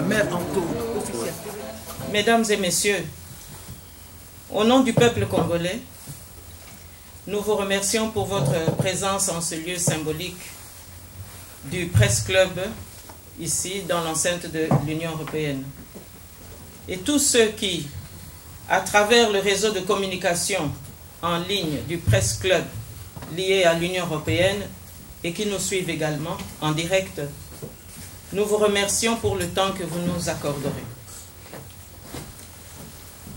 Mère Anto, officielle. Mesdames et messieurs, au nom du peuple congolais, nous vous remercions pour votre présence en ce lieu symbolique du Presse Club, ici dans l'enceinte de l'Union européenne. Et tous ceux qui, à travers le réseau de communication en ligne du Presse Club lié à l'Union européenne et qui nous suivent également en direct, nous vous remercions pour le temps que vous nous accorderez.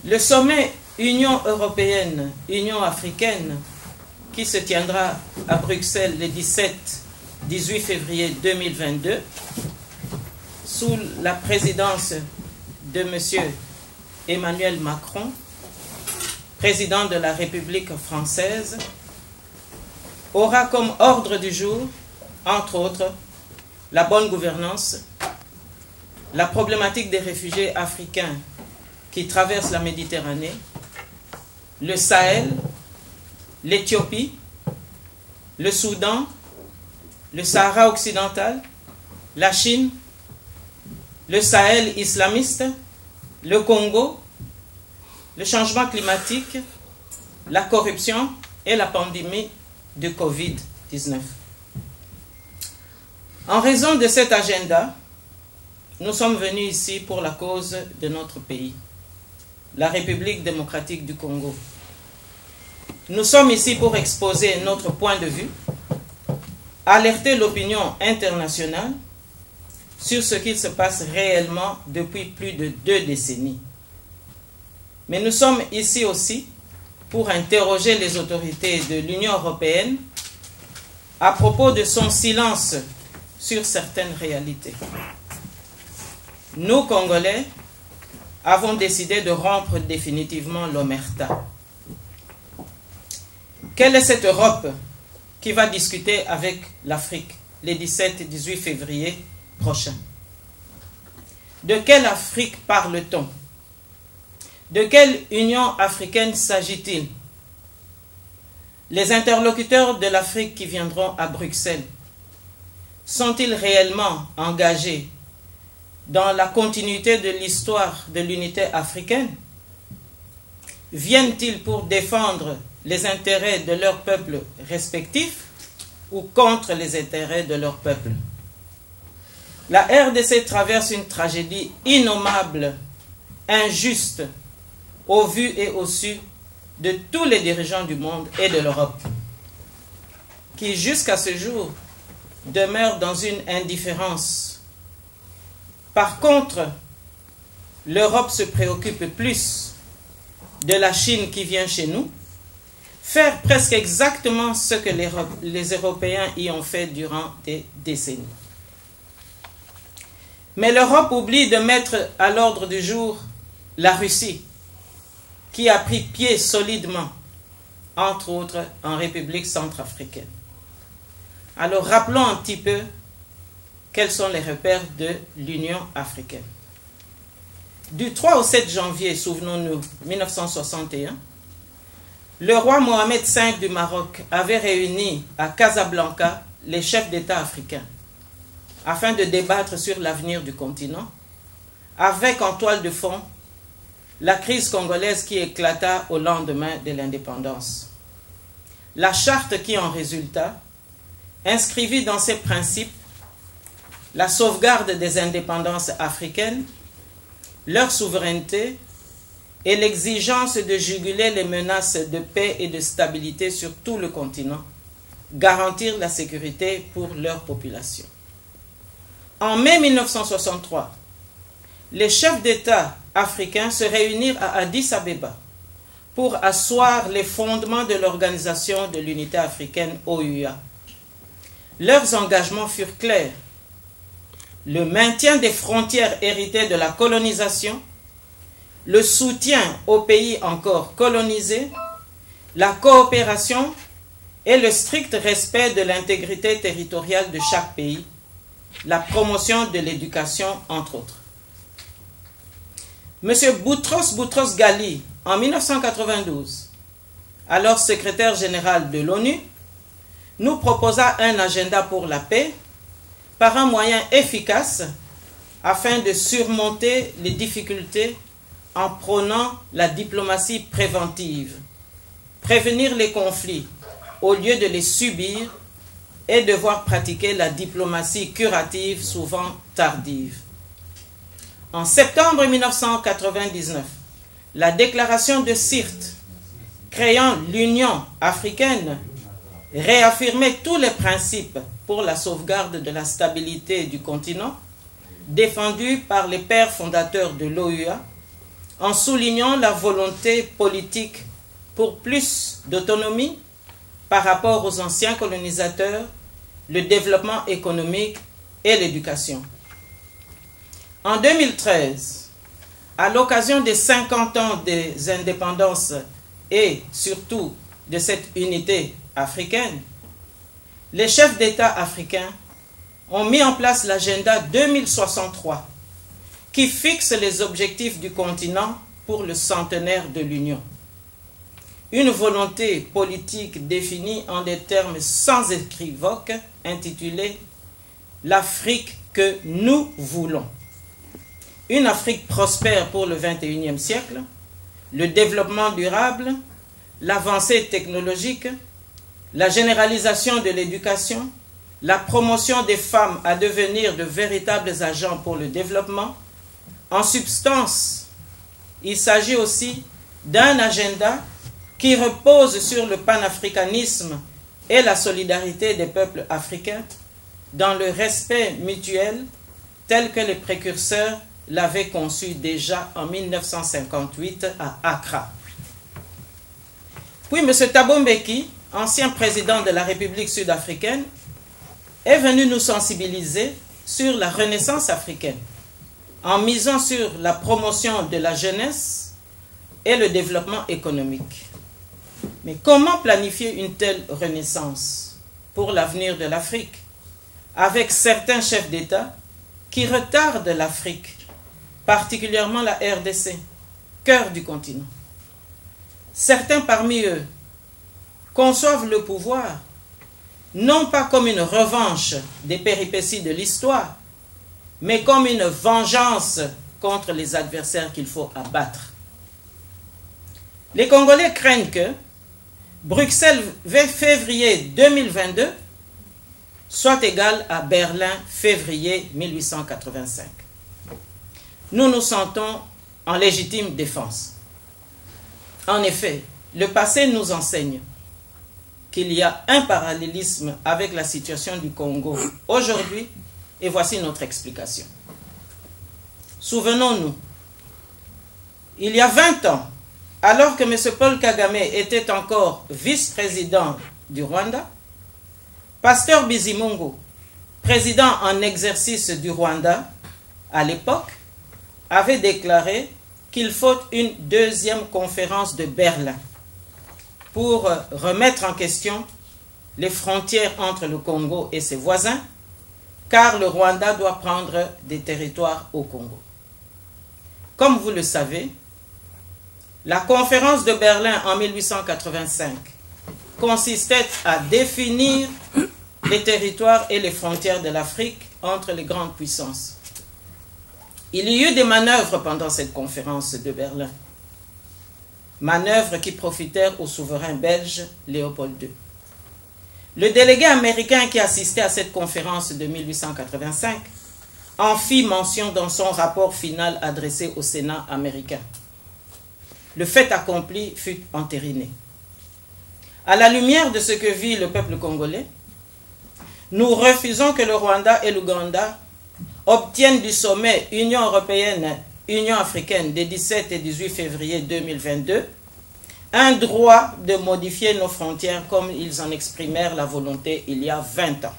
Le sommet Union européenne, Union africaine, qui se tiendra à Bruxelles le 17-18 février 2022, sous la présidence de M. Emmanuel Macron, président de la République française, aura comme ordre du jour, entre autres, la bonne gouvernance, la problématique des réfugiés africains qui traversent la Méditerranée, le Sahel, l'Éthiopie, le Soudan, le Sahara occidental, la Chine, le Sahel islamiste, le Congo, le changement climatique, la corruption et la pandémie de Covid-19. En raison de cet agenda, nous sommes venus ici pour la cause de notre pays, la République démocratique du Congo. Nous sommes ici pour exposer notre point de vue, alerter l'opinion internationale sur ce qui se passe réellement depuis plus de 2 décennies. Mais nous sommes ici aussi pour interroger les autorités de l'Union européenne à propos de son silence sur certaines réalités. Nous, Congolais, avons décidé de rompre définitivement l'omerta. Quelle est cette Europe qui va discuter avec l'Afrique les 17 et 18 février prochains? De quelle Afrique parle-t-on? De quelle Union africaine s'agit-il? Les interlocuteurs de l'Afrique qui viendront à Bruxelles sont-ils réellement engagés dans la continuité de l'histoire de l'unité africaine? Viennent-ils pour défendre les intérêts de leurs peuples respectifs ou contre les intérêts de leur peuple? La RDC traverse une tragédie innommable, injuste, au vu et au su de tous les dirigeants du monde et de l'Europe, qui jusqu'à ce jour demeurent dans une indifférence. Par contre, l'Europe se préoccupe plus de la Chine qui vient chez nous, faire presque exactement ce que les Européens y ont fait durant des décennies. Mais l'Europe oublie de mettre à l'ordre du jour la Russie, qui a pris pied solidement, entre autres en République centrafricaine. Alors rappelons un petit peu quels sont les repères de l'Union africaine. Du 3 au 7 janvier, souvenons-nous, 1961, le roi Mohamed V du Maroc avait réuni à Casablanca les chefs d'État africains afin de débattre sur l'avenir du continent, avec en toile de fond la crise congolaise qui éclata au lendemain de l'indépendance. La charte qui en résulta inscrivit dans ses principes la sauvegarde des indépendances africaines, leur souveraineté et l'exigence de juguler les menaces de paix et de stabilité sur tout le continent, garantir la sécurité pour leur population. En mai 1963, les chefs d'État africains se réunirent à Addis Abeba pour asseoir les fondements de l'Organisation de l'Unité africaine OUA. Leurs engagements furent clairs: le maintien des frontières héritées de la colonisation, le soutien aux pays encore colonisés, la coopération et le strict respect de l'intégrité territoriale de chaque pays, la promotion de l'éducation, entre autres. M. Boutros Ghali, en 1992, alors secrétaire général de l'ONU, nous proposa un agenda pour la paix par un moyen efficace afin de surmonter les difficultés en prônant la diplomatie préventive, prévenir les conflits au lieu de les subir et devoir pratiquer la diplomatie curative souvent tardive. En septembre 1999, la déclaration de Sirte, créant l'Union africaine, réaffirmait tous les principes pour la sauvegarde de la stabilité du continent, défendus par les pères fondateurs de l'OUA, en soulignant la volonté politique pour plus d'autonomie par rapport aux anciens colonisateurs, le développement économique et l'éducation. En 2013, à l'occasion des 50 ans des indépendances et surtout de cette unité africaine, les chefs d'État africains ont mis en place l'agenda 2063 qui fixe les objectifs du continent pour le centenaire de l'Union. Une volonté politique définie en des termes sans équivoque intitulée « L'Afrique que nous voulons ». Une Afrique prospère pour le XXIe siècle, le développement durable, l'avancée technologique, la généralisation de l'éducation, la promotion des femmes à devenir de véritables agents pour le développement. En substance, il s'agit aussi d'un agenda qui repose sur le panafricanisme et la solidarité des peuples africains dans le respect mutuel tel que les précurseurs l'avaient conçu déjà en 1958 à Accra. Puis M. Thabo Mbeki, ancien président de la République sud-africaine, est venu nous sensibiliser sur la renaissance africaine, en misant sur la promotion de la jeunesse et le développement économique. Mais comment planifier une telle renaissance pour l'avenir de l'Afrique, avec certains chefs d'État qui retardent l'Afrique, particulièrement la RDC, cœur du continent? Certains parmi eux conçoivent le pouvoir non pas comme une revanche des péripéties de l'histoire, mais comme une vengeance contre les adversaires qu'il faut abattre. Les Congolais craignent que Bruxelles février 2022 soit égal à Berlin février 1885. Nous nous sentons en légitime défense. En effet, le passé nous enseigne qu'il y a un parallélisme avec la situation du Congo aujourd'hui, et voici notre explication. Souvenons-nous, il y a 20 ans, alors que M. Paul Kagame était encore vice-président du Rwanda, Pasteur Bizimungu, président en exercice du Rwanda à l'époque, avait déclaré qu'il faut une deuxième conférence de Berlin pour remettre en question les frontières entre le Congo et ses voisins, car le Rwanda doit prendre des territoires au Congo. Comme vous le savez, la conférence de Berlin en 1885 consistait à définir les territoires et les frontières de l'Afrique entre les grandes puissances. Il y eut des manœuvres pendant cette conférence de Berlin, manœuvres qui profitèrent au souverain belge Léopold II. Le délégué américain qui assistait à cette conférence de 1885 en fit mention dans son rapport final adressé au Sénat américain. Le fait accompli fut entériné. À la lumière de ce que vit le peuple congolais, nous refusons que le Rwanda et l'Ouganda obtiennent du sommet Union européenne-Union africaine des 17 et 18 février 2022 un droit de modifier nos frontières comme ils en exprimèrent la volonté il y a 20 ans.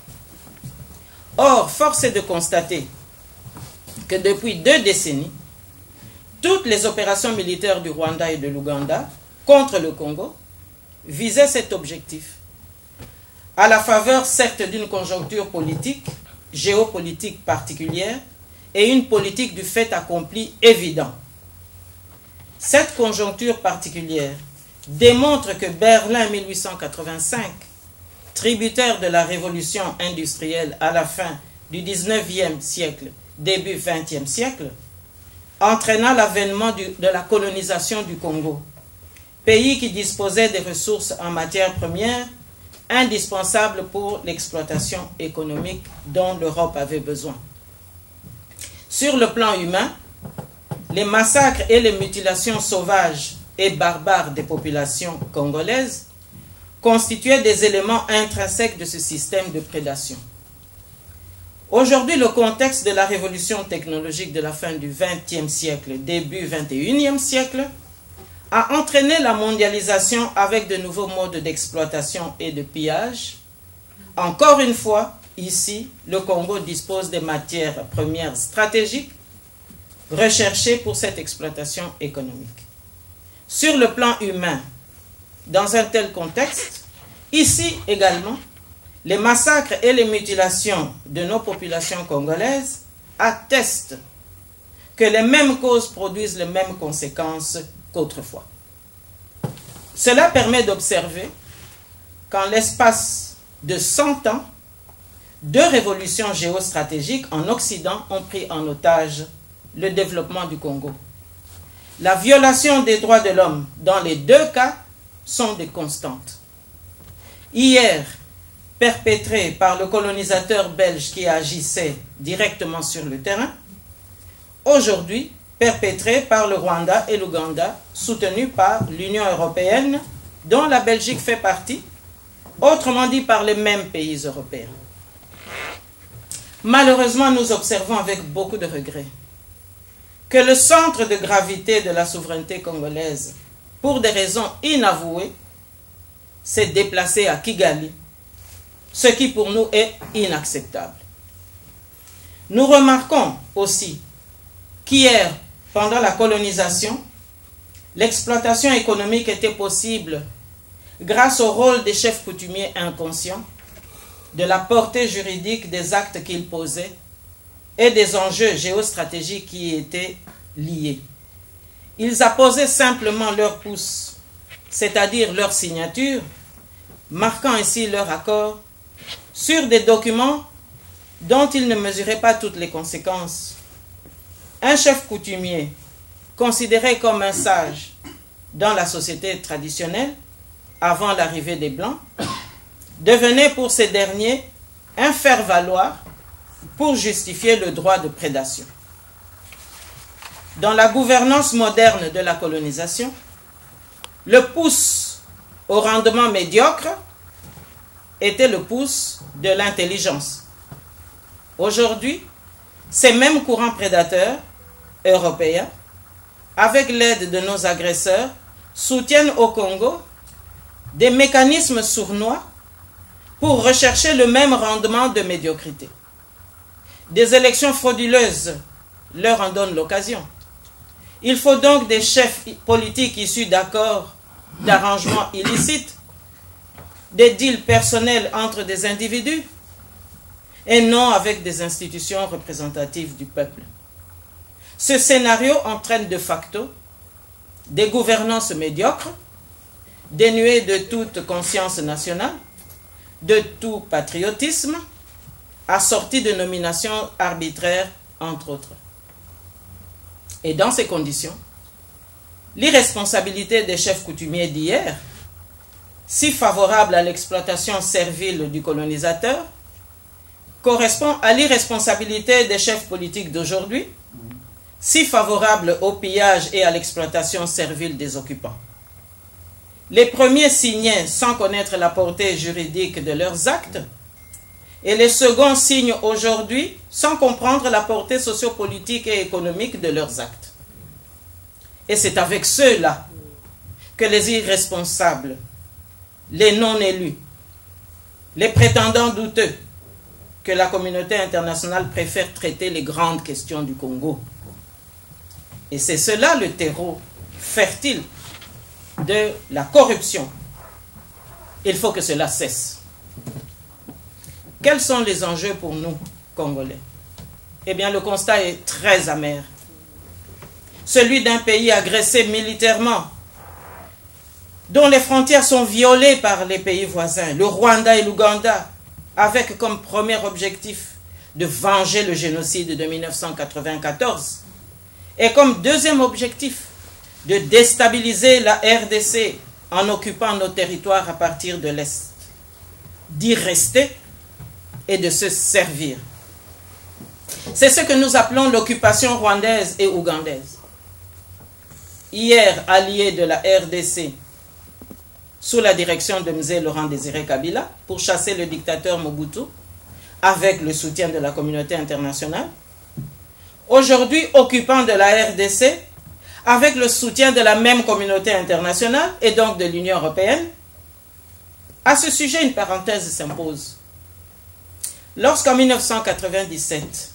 Or, force est de constater que depuis 2 décennies, toutes les opérations militaires du Rwanda et de l'Ouganda contre le Congo visaient cet objectif, à la faveur certes d'une conjoncture politique, géopolitique particulière et une politique du fait accompli évident. Cette conjoncture particulière démontre que Berlin 1885, tributaire de la révolution industrielle à la fin du 19e siècle début XXe siècle, entraîna l'avènement de la colonisation du Congo, pays qui disposait des ressources en matières premières indispensables pour l'exploitation économique dont l'Europe avait besoin. Sur le plan humain, les massacres et les mutilations sauvages et barbares des populations congolaises constituaient des éléments intrinsèques de ce système de prédation. Aujourd'hui, le contexte de la révolution technologique de la fin du XXe siècle, début XXIe siècle, a entraîné la mondialisation avec de nouveaux modes d'exploitation et de pillage. Encore une fois, ici, le Congo dispose des matières premières stratégiques recherchées pour cette exploitation économique. Sur le plan humain, dans un tel contexte, ici également, les massacres et les mutilations de nos populations congolaises attestent que les mêmes causes produisent les mêmes conséquences qu'autrefois. Cela permet d'observer qu'en l'espace de 100 ans, 2 révolutions géostratégiques en Occident ont pris en otage le développement du Congo. La violation des droits de l'homme dans les 2 cas sont des constantes. Hier, perpétrée par le colonisateur belge qui agissait directement sur le terrain, aujourd'hui perpétrée par le Rwanda et l'Ouganda, soutenus par l'Union européenne, dont la Belgique fait partie, autrement dit par les mêmes pays européens. Malheureusement, nous observons avec beaucoup de regret que le centre de gravité de la souveraineté congolaise, pour des raisons inavouées, s'est déplacé à Kigali, ce qui pour nous est inacceptable. Nous remarquons aussi qu'hier, pendant la colonisation, l'exploitation économique était possible grâce au rôle des chefs coutumiers inconscients, de la portée juridique des actes qu'ils posaient et des enjeux géostratégiques qui y étaient liés. Ils apposaient simplement leur pouce, c'est-à-dire leur signature, marquant ainsi leur accord sur des documents dont ils ne mesuraient pas toutes les conséquences. Un chef coutumier, considéré comme un sage dans la société traditionnelle, avant l'arrivée des Blancs, devenait pour ces derniers un faire-valoir pour justifier le droit de prédation. Dans la gouvernance moderne de la colonisation, le pouce au rendement médiocre était le pouce de l'intelligence. Aujourd'hui, ces mêmes courants prédateurs européens, avec l'aide de nos agresseurs, soutiennent au Congo des mécanismes sournois pour rechercher le même rendement de médiocrité. Des élections frauduleuses leur en donnent l'occasion. Il faut donc des chefs politiques issus d'accords, d'arrangements illicites, des deals personnels entre des individus, et non avec des institutions représentatives du peuple. Ce scénario entraîne de facto des gouvernances médiocres, dénuées de toute conscience nationale, de tout patriotisme, assorties de nominations arbitraires, entre autres. Et dans ces conditions, l'irresponsabilité des chefs coutumiers d'hier, si favorable à l'exploitation servile du colonisateur, correspond à l'irresponsabilité des chefs politiques d'aujourd'hui, si favorable au pillage et à l'exploitation servile des occupants. Les premiers signaient sans connaître la portée juridique de leurs actes, et les seconds signent aujourd'hui sans comprendre la portée sociopolitique et économique de leurs actes. Et c'est avec ceux-là que les irresponsables, les non-élus, les prétendants douteux, que la communauté internationale préfère traiter les grandes questions du Congo. Et c'est cela le terreau fertile de la corruption. Il faut que cela cesse. Quels sont les enjeux pour nous, Congolais? Eh bien, le constat est très amer. Celui d'un pays agressé militairement, dont les frontières sont violées par les pays voisins, le Rwanda et l'Ouganda, avec comme premier objectif de venger le génocide de 1994 et comme deuxième objectif de déstabiliser la RDC en occupant nos territoires à partir de l'Est, d'y rester et de se servir. C'est ce que nous appelons l'occupation rwandaise et ougandaise. Hier, alliés de la RDC, sous la direction de M. Laurent Désiré Kabila, pour chasser le dictateur Mobutu, avec le soutien de la communauté internationale. Aujourd'hui, occupants de la RDC, avec le soutien de la même communauté internationale et donc de l'Union européenne. À ce sujet, une parenthèse s'impose. Lorsqu'en 1997,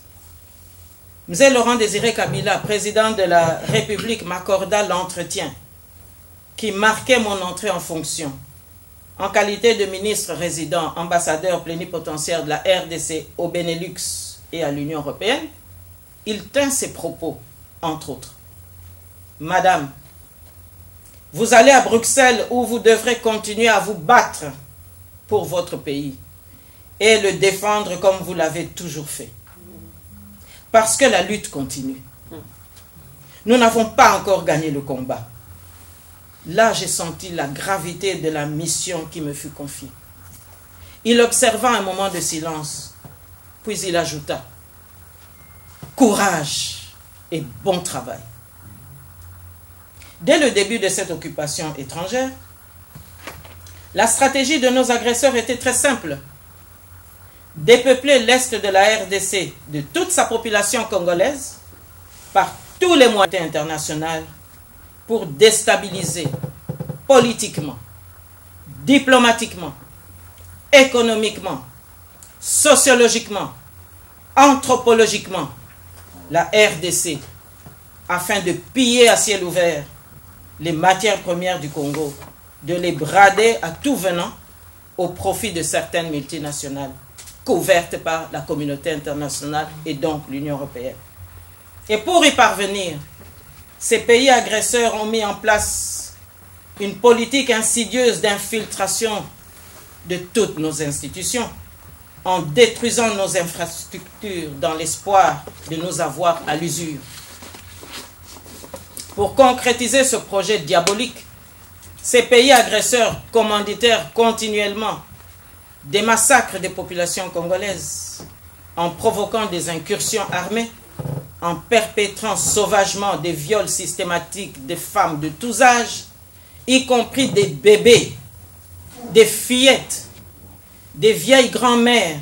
M. Laurent Désiré Kabila, président de la République, m'accorda l'entretien qui marquait mon entrée en fonction, en qualité de ministre résident, ambassadeur plénipotentiaire de la RDC au Benelux et à l'Union européenne, il tint ses propos, entre autres. Madame, vous allez à Bruxelles où vous devrez continuer à vous battre pour votre pays et le défendre comme vous l'avez toujours fait. Parce que la lutte continue. Nous n'avons pas encore gagné le combat. Là, j'ai senti la gravité de la mission qui me fut confiée. Il observa un moment de silence, puis il ajouta « Courage et bon travail ». Dès le début de cette occupation étrangère, la stratégie de nos agresseurs était très simple. Dépeupler l'Est de la RDC de toute sa population congolaise par tous les moyens internationaux pour déstabiliser politiquement, diplomatiquement, économiquement, sociologiquement, anthropologiquement la RDC afin de piller à ciel ouvert les matières premières du Congo, de les brader à tout venant au profit de certaines multinationales couvertes par la communauté internationale et donc l'Union européenne. Et pour y parvenir, ces pays agresseurs ont mis en place une politique insidieuse d'infiltration de toutes nos institutions, en détruisant nos infrastructures dans l'espoir de nous avoir à l'usure. Pour concrétiser ce projet diabolique, ces pays agresseurs commanditèrent continuellement des massacres des populations congolaises en provoquant des incursions armées, en perpétrant sauvagement des viols systématiques des femmes de tous âges, y compris des bébés, des fillettes, des vieilles grand-mères,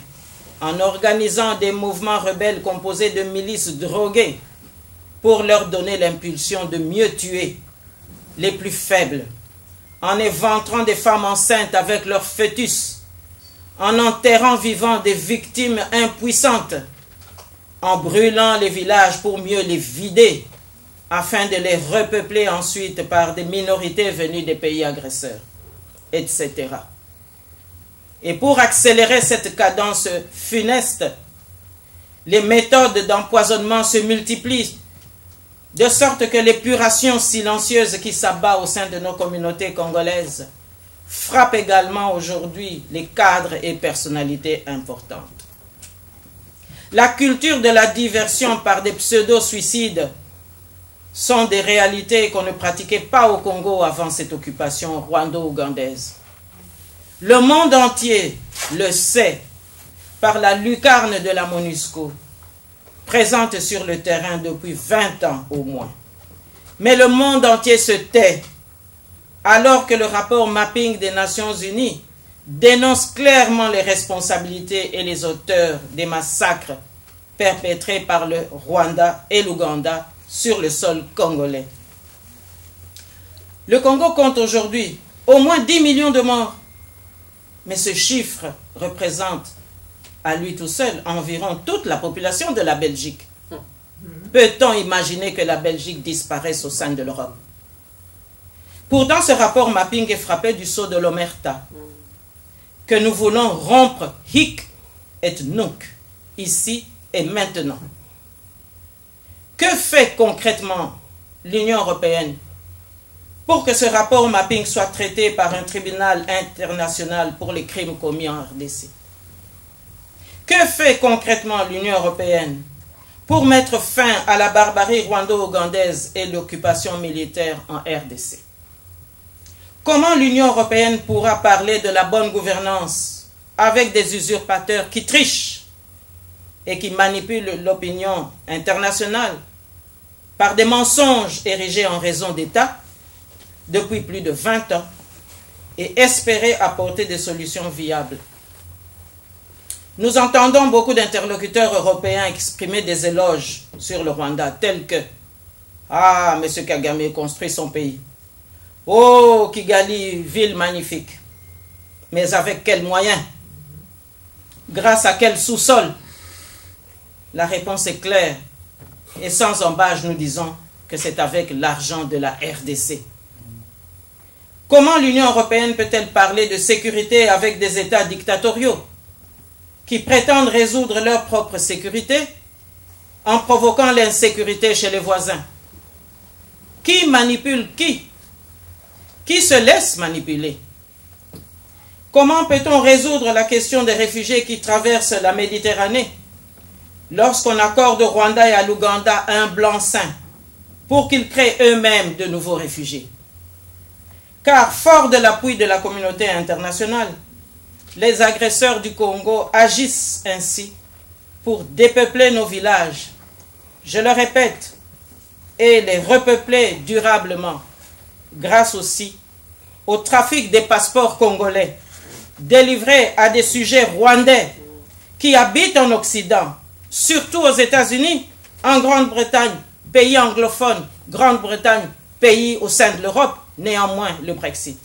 en organisant des mouvements rebelles composés de milices droguées pour leur donner l'impulsion de mieux tuer les plus faibles, en éventrant des femmes enceintes avec leurs fœtus, en enterrant vivants des victimes impuissantes, en brûlant les villages pour mieux les vider, afin de les repeupler ensuite par des minorités venues des pays agresseurs, etc. Et pour accélérer cette cadence funeste, les méthodes d'empoisonnement se multiplient, de sorte que l'épuration silencieuse qui s'abat au sein de nos communautés congolaises frappe également aujourd'hui les cadres et personnalités importantes. La culture de la diversion par des pseudo-suicides sont des réalités qu'on ne pratiquait pas au Congo avant cette occupation rwando-ougandaise. Le monde entier le sait par la lucarne de la MONUSCO, présente sur le terrain depuis 20 ans au moins. Mais le monde entier se tait, alors que le rapport Mapping des Nations Unies dénonce clairement les responsabilités et les auteurs des massacres perpétrés par le Rwanda et l'Ouganda sur le sol congolais. Le Congo compte aujourd'hui au moins 10 millions de morts, mais ce chiffre représente à lui tout seul environ toute la population de la Belgique. Peut-on imaginer que la Belgique disparaisse au sein de l'Europe? Pourtant, ce rapport Mapping est frappé du sceau de l'omerta, que nous voulons rompre hic et nunc, ici et maintenant. Que fait concrètement l'Union européenne pour que ce rapport Mapping soit traité par un tribunal international pour les crimes commis en RDC? Que fait concrètement l'Union européenne pour mettre fin à la barbarie rwando-ougandaise et l'occupation militaire en RDC? Comment l'Union européenne pourra parler de la bonne gouvernance avec des usurpateurs qui trichent et qui manipulent l'opinion internationale par des mensonges érigés en raison d'État depuis plus de 20 ans et espérer apporter des solutions viables? Nous entendons beaucoup d'interlocuteurs européens exprimer des éloges sur le Rwanda, tels que « Ah, M. Kagame construit son pays. Oh, Kigali, ville magnifique. Mais avec quels moyens? Grâce à quel sous-sol ?» La réponse est claire. Et sans embâche, nous disons que c'est avec l'argent de la RDC. Comment l'Union européenne peut-elle parler de sécurité avec des États dictatoriaux qui prétendent résoudre leur propre sécurité en provoquant l'insécurité chez les voisins? Qui manipule qui? Qui se laisse manipuler? Comment peut-on résoudre la question des réfugiés qui traversent la Méditerranée lorsqu'on accorde au Rwanda et à l'Ouganda un blanc-seing pour qu'ils créent eux-mêmes de nouveaux réfugiés? Car, fort de l'appui de la communauté internationale, les agresseurs du Congo agissent ainsi pour dépeupler nos villages, je le répète, et les repeupler durablement, grâce aussi au trafic des passeports congolais délivrés à des sujets rwandais qui habitent en Occident, surtout aux États-Unis, en Grande-Bretagne, pays anglophone, Grande-Bretagne, pays au sein de l'Europe, néanmoins le Brexit.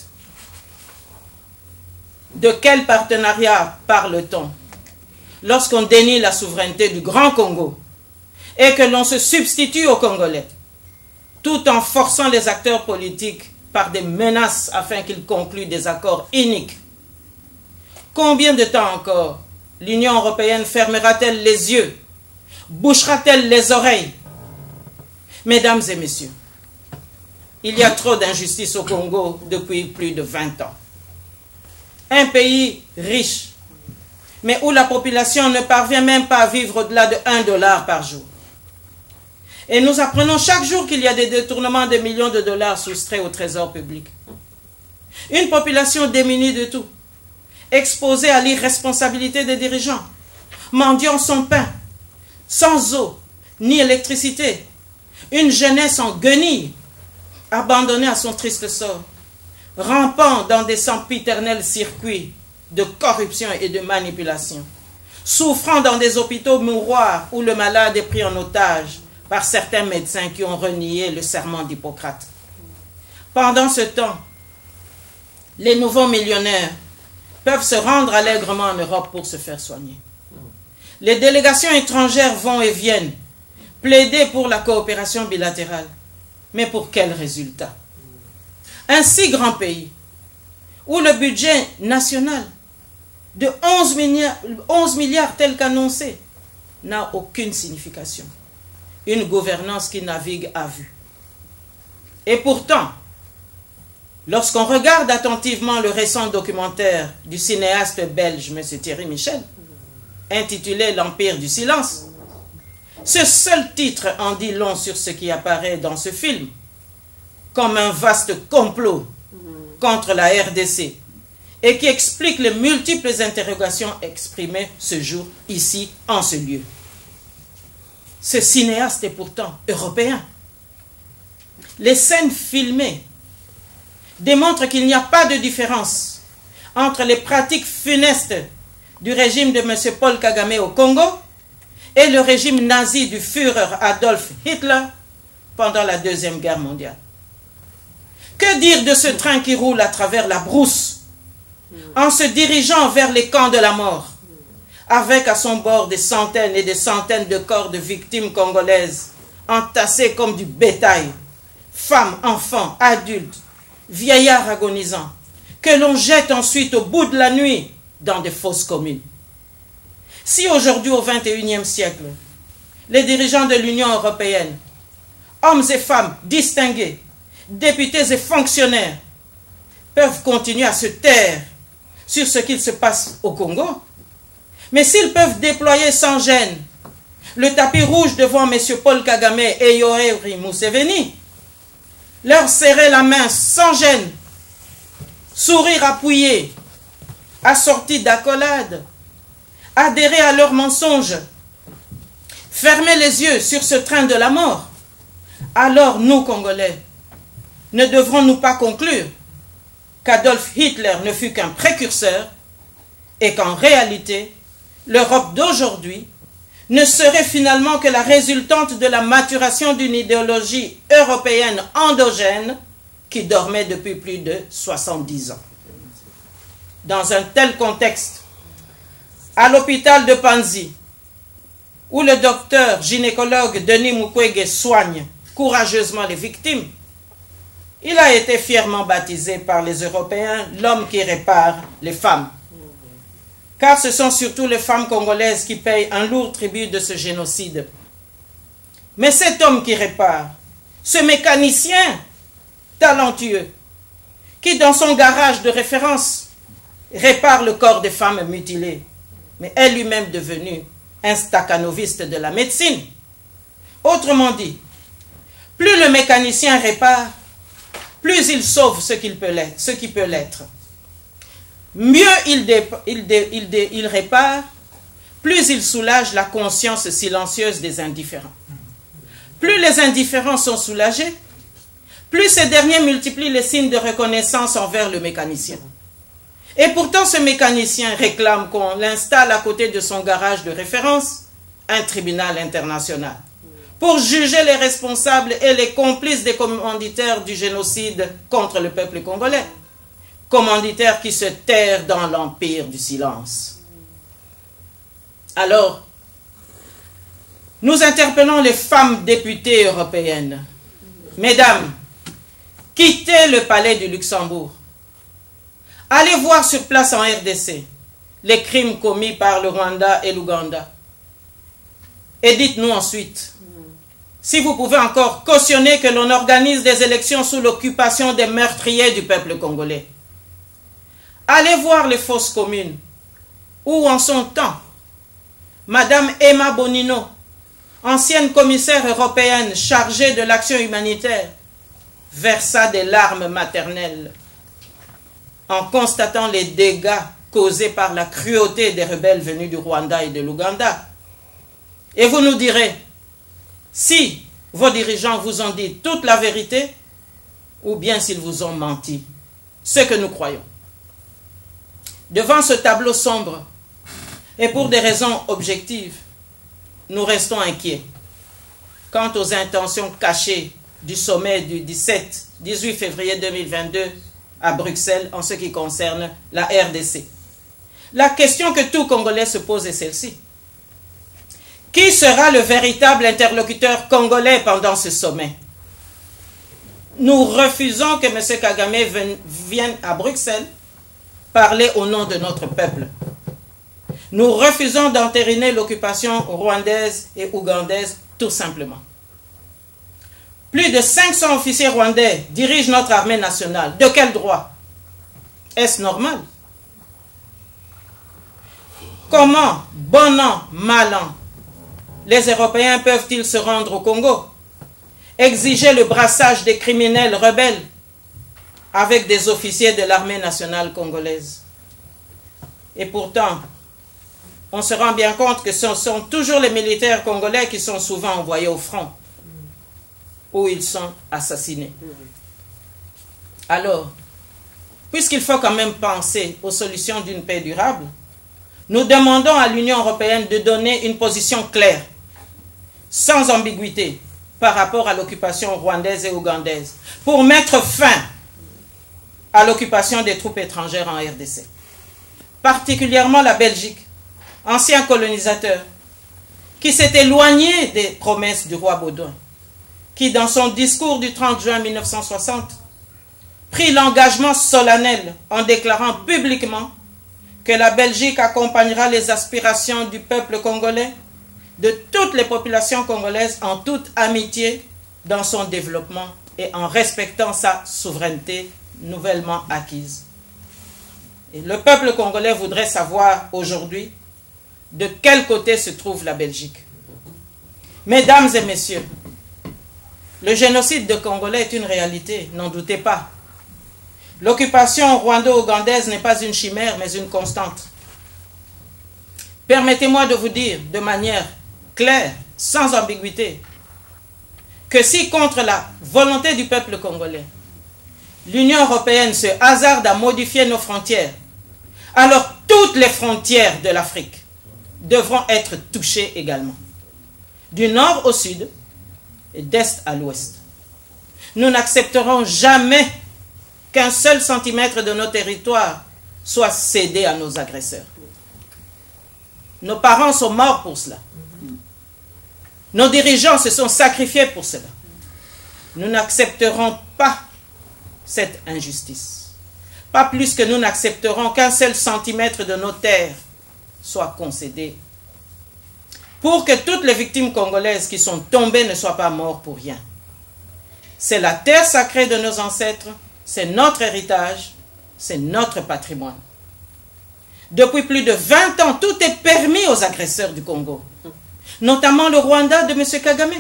De quel partenariat parle-t-on lorsqu'on dénie la souveraineté du Grand Congo et que l'on se substitue aux Congolais, tout en forçant les acteurs politiques par des menaces afin qu'ils concluent des accords iniques? Combien de temps encore l'Union européenne fermera-t-elle les yeux, bouchera-t-elle les oreilles? Mesdames et messieurs, il y a trop d'injustice au Congo depuis plus de 20 ans. Un pays riche, mais où la population ne parvient même pas à vivre au-delà de $1 par jour. Et nous apprenons chaque jour qu'il y a des détournements de millions de dollars soustraits au trésor public. Une population démunie de tout, exposée à l'irresponsabilité des dirigeants, mendiant son pain, sans eau ni électricité, une jeunesse en guenilles, abandonnée à son triste sort, rampant dans des sempiternels circuits de corruption et de manipulation, souffrant dans des hôpitaux mouroirs où le malade est pris en otage par certains médecins qui ont renié le serment d'Hippocrate. Pendant ce temps, les nouveaux millionnaires peuvent se rendre allègrement en Europe pour se faire soigner. Les délégations étrangères vont et viennent, plaider pour la coopération bilatérale. Mais pour quel résultat? Un si grand pays, où le budget national de 11 milliards tel qu'annoncé n'a aucune signification. Une gouvernance qui navigue à vue. Et pourtant, lorsqu'on regarde attentivement le récent documentaire du cinéaste belge M. Thierry Michel, intitulé « L'Empire du silence », ce seul titre en dit long sur ce qui apparaît dans ce film, comme un vaste complot contre la RDC, et qui explique les multiples interrogations exprimées ce jour, ici, en ce lieu. Ce cinéaste est pourtant européen. Les scènes filmées démontrent qu'il n'y a pas de différence entre les pratiques funestes du régime de M. Paul Kagame au Congo et le régime nazi du Führer Adolf Hitler pendant la Deuxième Guerre mondiale. Que dire de ce train qui roule à travers la brousse en se dirigeant vers les camps de la mort, avec à son bord des centaines et des centaines de corps de victimes congolaises, entassés comme du bétail, femmes, enfants, adultes, vieillards agonisants, que l'on jette ensuite au bout de la nuit dans des fosses communes. Si aujourd'hui, au XXIe siècle, les dirigeants de l'Union européenne, hommes et femmes distingués, députés et fonctionnaires, peuvent continuer à se taire sur ce qu'il se passe au Congo, Mais s'ils peuvent déployer sans gêne le tapis rouge devant M. Paul Kagame et Yoweri Museveni, leur serrer la main sans gêne, sourire appuyé, assorti d'accolades, adhérer à leurs mensonges, fermer les yeux sur ce train de la mort, alors nous, Congolais, ne devrons-nous pas conclure qu'Adolf Hitler ne fut qu'un précurseur et qu'en réalité, l'Europe d'aujourd'hui ne serait finalement que la résultante de la maturation d'une idéologie européenne endogène qui dormait depuis plus de 70 ans. Dans un tel contexte, à l'hôpital de Panzi, où le docteur gynécologue Denis Mukwege soigne courageusement les victimes, il a été fièrement baptisé par les Européens l'homme qui répare les femmes. Car ce sont surtout les femmes congolaises qui payent un lourd tribut de ce génocide. Mais cet homme qui répare, ce mécanicien talentueux, qui dans son garage de référence répare le corps des femmes mutilées, mais est lui-même devenu un stakhanoviste de la médecine. Autrement dit, plus le mécanicien répare, plus il sauve ce qui peut l'être. Mieux il répare, plus il soulage la conscience silencieuse des indifférents. Plus les indifférents sont soulagés, plus ces derniers multiplient les signes de reconnaissance envers le mécanicien. Et pourtant, ce mécanicien réclame qu'on l'installe à côté de son garage de référence, un tribunal international, pour juger les responsables et les complices des commanditaires du génocide contre le peuple congolais. Commanditaires qui se terrent dans l'empire du silence. Alors, nous interpellons les femmes députées européennes. Mesdames, quittez le palais du Luxembourg. Allez voir sur place en RDC les crimes commis par le Rwanda et l'Ouganda. Et dites-nous ensuite si vous pouvez encore cautionner que l'on organise des élections sous l'occupation des meurtriers du peuple congolais. Allez voir les fosses communes, où en son temps, Madame Emma Bonino, ancienne commissaire européenne chargée de l'action humanitaire, versa des larmes maternelles en constatant les dégâts causés par la cruauté des rebelles venus du Rwanda et de l'Ouganda. Et vous nous direz, si vos dirigeants vous ont dit toute la vérité, ou bien s'ils vous ont menti, ce que nous croyons. Devant ce tableau sombre, et pour des raisons objectives, nous restons inquiets quant aux intentions cachées du sommet du 18 février 2022 à Bruxelles en ce qui concerne la RDC. La question que tout Congolais se pose est celle-ci. Qui sera le véritable interlocuteur congolais pendant ce sommet? Nous refusons que M. Kagame vienne à Bruxelles parler au nom de notre peuple. Nous refusons d'entériner l'occupation rwandaise et ougandaise tout simplement. Plus de 500 officiers rwandais dirigent notre armée nationale. De quel droit? Est-ce normal? Comment, bon an, mal an, les Européens peuvent-ils se rendre au Congo, exiger le brassage des criminels rebelles avec des officiers de l'armée nationale congolaise? Et pourtant, on se rend bien compte que ce sont toujours les militaires congolais qui sont souvent envoyés au front, où ils sont assassinés. Alors, puisqu'il faut quand même penser aux solutions d'une paix durable, nous demandons à l'Union européenne de donner une position claire, sans ambiguïté, par rapport à l'occupation rwandaise et ougandaise, pour mettre fin à l'occupation des troupes étrangères en RDC. Particulièrement la Belgique, ancien colonisateur, qui s'est éloigné des promesses du roi Baudouin, qui dans son discours du 30 juin 1960, prit l'engagement solennel en déclarant publiquement que la Belgique accompagnera les aspirations du peuple congolais, de toutes les populations congolaises en toute amitié dans son développement et en respectant sa souveraineté nouvellement acquise. Et le peuple congolais voudrait savoir aujourd'hui de quel côté se trouve la Belgique. Mesdames et messieurs, le génocide de Congolais est une réalité, n'en doutez pas. L'occupation rwando-ougandaise n'est pas une chimère, mais une constante. Permettez-moi de vous dire de manière claire, sans ambiguïté, que si contre la volonté du peuple congolais, l'Union européenne se hasarde à modifier nos frontières, alors toutes les frontières de l'Afrique devront être touchées également, du nord au sud et d'est à l'ouest. Nous n'accepterons jamais qu'un seul centimètre de nos territoires soit cédé à nos agresseurs. Nos parents sont morts pour cela. Nos dirigeants se sont sacrifiés pour cela. Nous n'accepterons pas cette injustice. Pas plus que nous n'accepterons qu'un seul centimètre de nos terres soit concédé. Pour que toutes les victimes congolaises qui sont tombées ne soient pas mortes pour rien. C'est la terre sacrée de nos ancêtres, c'est notre héritage, c'est notre patrimoine. Depuis plus de 20 ans, tout est permis aux agresseurs du Congo, notamment le Rwanda de M. Kagame,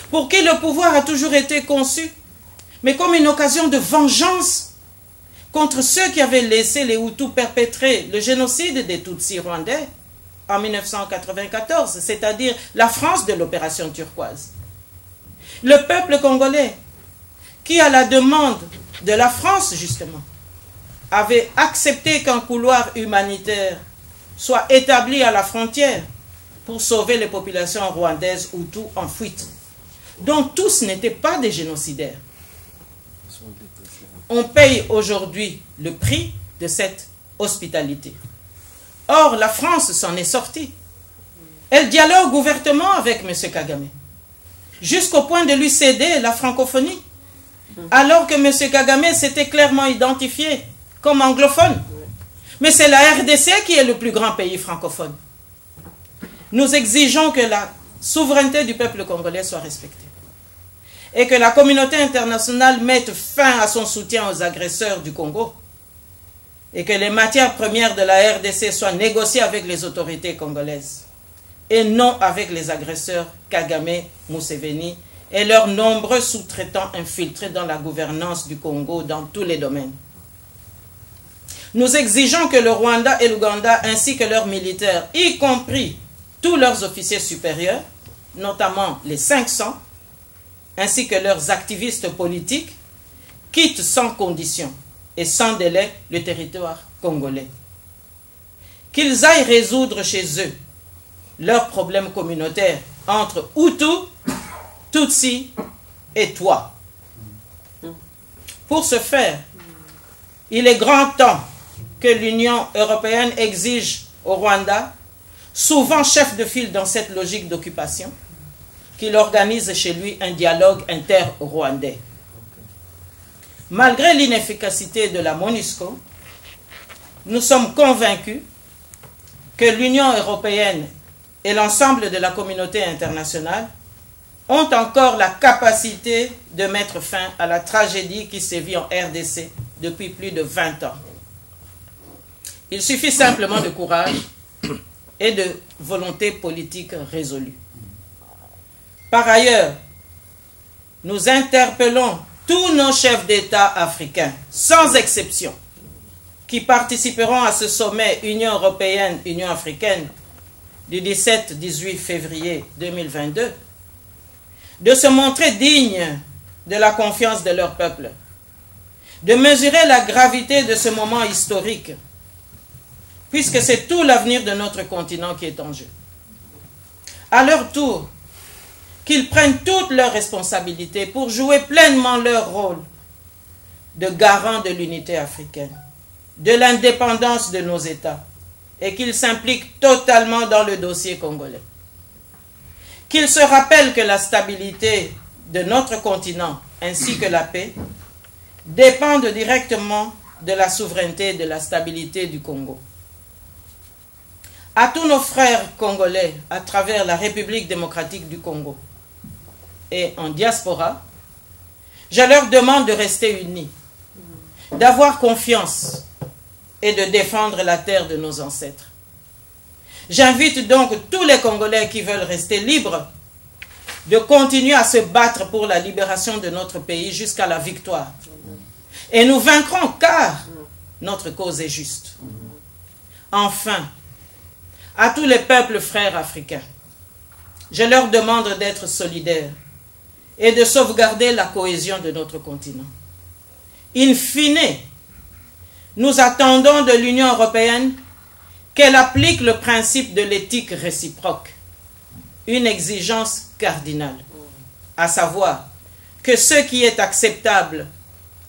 pour qui le pouvoir a toujours été conçu, mais comme une occasion de vengeance contre ceux qui avaient laissé les Hutus perpétrer le génocide des Tutsis rwandais en 1994, c'est-à-dire la France de l'opération turquoise. Le peuple congolais, qui à la demande de la France justement, avait accepté qu'un couloir humanitaire soit établi à la frontière pour sauver les populations rwandaises Hutus en fuite. Donc tous n'étaient pas des génocidaires. On paye aujourd'hui le prix de cette hospitalité. Or, la France s'en est sortie. Elle dialogue ouvertement avec M. Kagame, jusqu'au point de lui céder la francophonie, alors que M. Kagame s'était clairement identifié comme anglophone. Mais c'est la RDC qui est le plus grand pays francophone. Nous exigeons que la souveraineté du peuple congolais soit respectée et que la communauté internationale mette fin à son soutien aux agresseurs du Congo et que les matières premières de la RDC soient négociées avec les autorités congolaises et non avec les agresseurs Kagame, Museveni et leurs nombreux sous-traitants infiltrés dans la gouvernance du Congo dans tous les domaines. Nous exigeons que le Rwanda et l'Ouganda ainsi que leurs militaires, y compris tous leurs officiers supérieurs, notamment les 500, ainsi que leurs activistes politiques, quittent sans condition et sans délai le territoire congolais. Qu'ils aillent résoudre chez eux leurs problèmes communautaires entre Hutus, Tutsis et toi. Pour ce faire, il est grand temps que l'Union européenne exige au Rwanda, souvent chef de file dans cette logique d'occupation, qu'il organise chez lui un dialogue inter-rwandais. Malgré l'inefficacité de la MONUSCO, nous sommes convaincus que l'Union européenne et l'ensemble de la communauté internationale ont encore la capacité de mettre fin à la tragédie qui sévit en RDC depuis plus de 20 ans. Il suffit simplement de courage et de volonté politique résolue. Par ailleurs, nous interpellons tous nos chefs d'État africains, sans exception, qui participeront à ce sommet Union européenne-Union africaine du 17-18 février 2022, de se montrer dignes de la confiance de leur peuple, de mesurer la gravité de ce moment historique, puisque c'est tout l'avenir de notre continent qui est en jeu. À leur tour, qu'ils prennent toutes leurs responsabilités pour jouer pleinement leur rôle de garant de l'unité africaine, de l'indépendance de nos États, et qu'ils s'impliquent totalement dans le dossier congolais. Qu'ils se rappellent que la stabilité de notre continent, ainsi que la paix, dépendent directement de la souveraineté et de la stabilité du Congo. À tous nos frères congolais, à travers la République démocratique du Congo et en diaspora, je leur demande de rester unis, d'avoir confiance et de défendre la terre de nos ancêtres. J'invite donc tous les Congolais qui veulent rester libres de continuer à se battre pour la libération de notre pays jusqu'à la victoire. Et nous vaincrons car notre cause est juste. Enfin, à tous les peuples frères africains, je leur demande d'être solidaires et de sauvegarder la cohésion de notre continent. In fine, nous attendons de l'Union européenne qu'elle applique le principe de l'éthique réciproque, une exigence cardinale, à savoir que ce qui est acceptable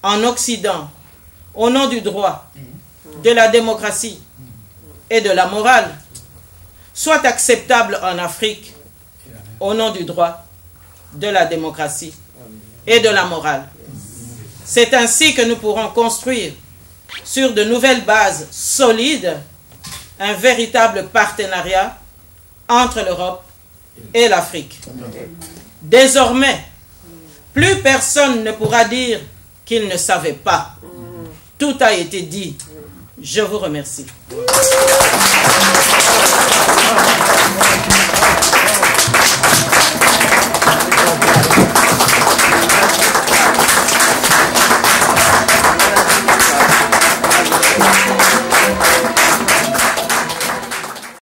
en Occident au nom du droit, de la démocratie et de la morale, soit acceptable en Afrique au nom du droit, de la démocratie et de la morale. C'est ainsi que nous pourrons construire sur de nouvelles bases solides un véritable partenariat entre l'Europe et l'Afrique. Désormais, plus personne ne pourra dire qu'il ne savait pas. Tout a été dit. Je vous remercie.